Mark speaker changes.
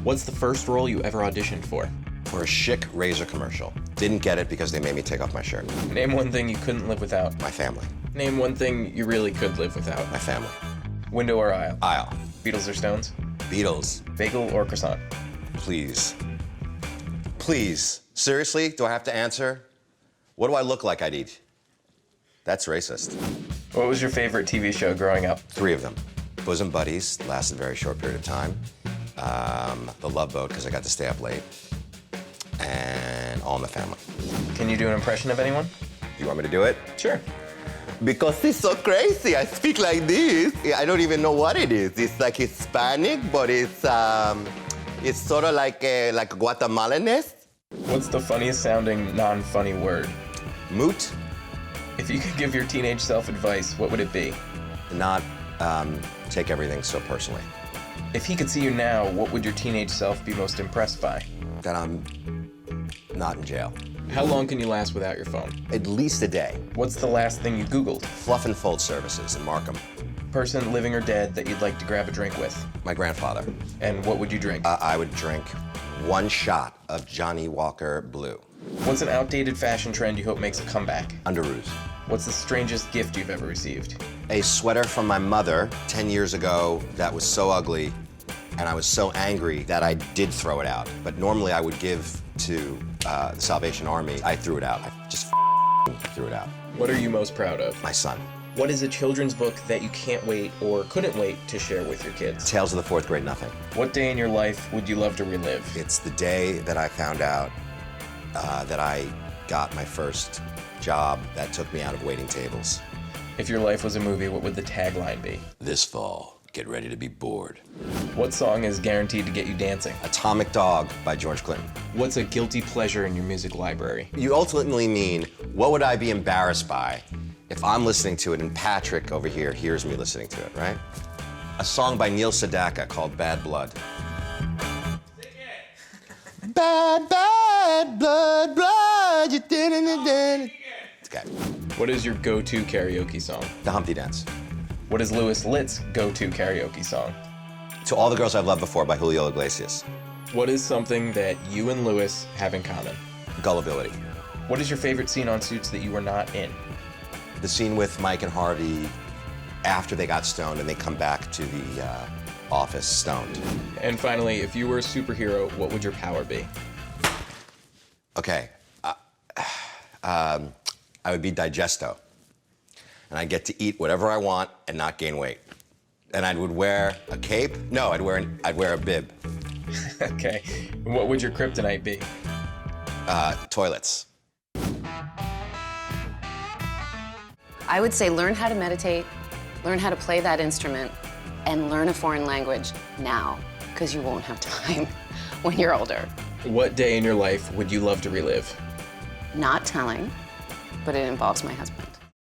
Speaker 1: What's the first role you ever auditioned for?
Speaker 2: For a Schick razor commercial. Didn't get it because they made me take off my shirt.
Speaker 1: Name one thing you couldn't live without.
Speaker 2: My family.
Speaker 1: Name one thing you really could live without.
Speaker 2: My family.
Speaker 1: Window or aisle?
Speaker 2: Aisle.
Speaker 1: Beatles or Stones?
Speaker 2: Beatles.
Speaker 1: Bagel or croissant?
Speaker 2: Please. Please. Seriously, do I have to answer? What do I look like I'd eat? That's racist.
Speaker 1: What was your favorite TV show growing up?
Speaker 2: 3 of them. Bosom Buddies, lasted a very short period of time. The Love Boat, because I got to stay up late. And All in the Family.
Speaker 1: Can you do an impression of anyone?
Speaker 2: You want me to do it?
Speaker 1: Sure.
Speaker 2: Because it's so crazy, I speak like this. I don't even know what it is. It's like Hispanic, but it's sort of like Guatemalanese.
Speaker 1: What's the funniest sounding non-funny word?
Speaker 2: Moot.
Speaker 1: If you could give your teenage self advice, what would it be?
Speaker 2: Not take everything so personally.
Speaker 1: If he could see you now, what would your teenage self be most impressed by?
Speaker 2: That I'm not in jail.
Speaker 1: How long can you last without your phone?
Speaker 2: At least a day.
Speaker 1: What's the last thing you Googled?
Speaker 2: Fluff and fold services in Markham.
Speaker 1: Person, living or dead, that you'd like to grab a drink with?
Speaker 2: My grandfather.
Speaker 1: And what would you drink?
Speaker 2: I would drink 1 shot of Johnny Walker Blue.
Speaker 1: What's an outdated fashion trend you hope makes a comeback?
Speaker 2: Underoos.
Speaker 1: What's the strangest gift you've ever received?
Speaker 2: A sweater from my mother 10 years ago that was so ugly, and I was so angry that I did throw it out. But normally I would give to the Salvation Army. I threw it out. I just threw it out.
Speaker 1: What are you most proud of?
Speaker 2: My son.
Speaker 1: What is a children's book that you can't wait or couldn't wait to share with your kids?
Speaker 2: Tales of the 4th Grade Nothing.
Speaker 1: What day in your life would you love to relive?
Speaker 2: It's the day that I found out that I got my first job that took me out of waiting tables.
Speaker 1: If your life was a movie, what would the tagline be?
Speaker 2: This fall, get ready to be bored.
Speaker 1: What song is guaranteed to get you dancing?
Speaker 2: Atomic Dog by George Clinton.
Speaker 1: What's a guilty pleasure in your music library?
Speaker 2: You ultimately mean, what would I be embarrassed by if I'm listening to it and Patrick over here hears me listening to it, right? A song by Neil Sedaka called Bad Blood. Sing it! Bad, bad blood, blood, you did. Okay.
Speaker 1: What is your go-to karaoke song?
Speaker 2: The Humpty Dance.
Speaker 1: What is Louis Litt's go-to karaoke song?
Speaker 2: To All the Girls I've Loved Before by Julio Iglesias.
Speaker 1: What is something that you and Louis have in common?
Speaker 2: Gullibility.
Speaker 1: What is your favorite scene on Suits that you were not in?
Speaker 2: The scene with Mike and Harvey after they got stoned and they come back to the office stoned.
Speaker 1: And finally, if you were a superhero, what would your power be?
Speaker 2: Okay. I would be Digesto. And I'd get to eat whatever I want and not gain weight. And I would wear a cape? No, I'd wear a bib.
Speaker 1: Okay. What would your kryptonite be?
Speaker 2: Toilets.
Speaker 3: I would say learn how to meditate, learn how to play that instrument, and learn a foreign language now, because you won't have time when you're older.
Speaker 1: What day in your life would you love to relive?
Speaker 3: Not telling, but it involves my husband.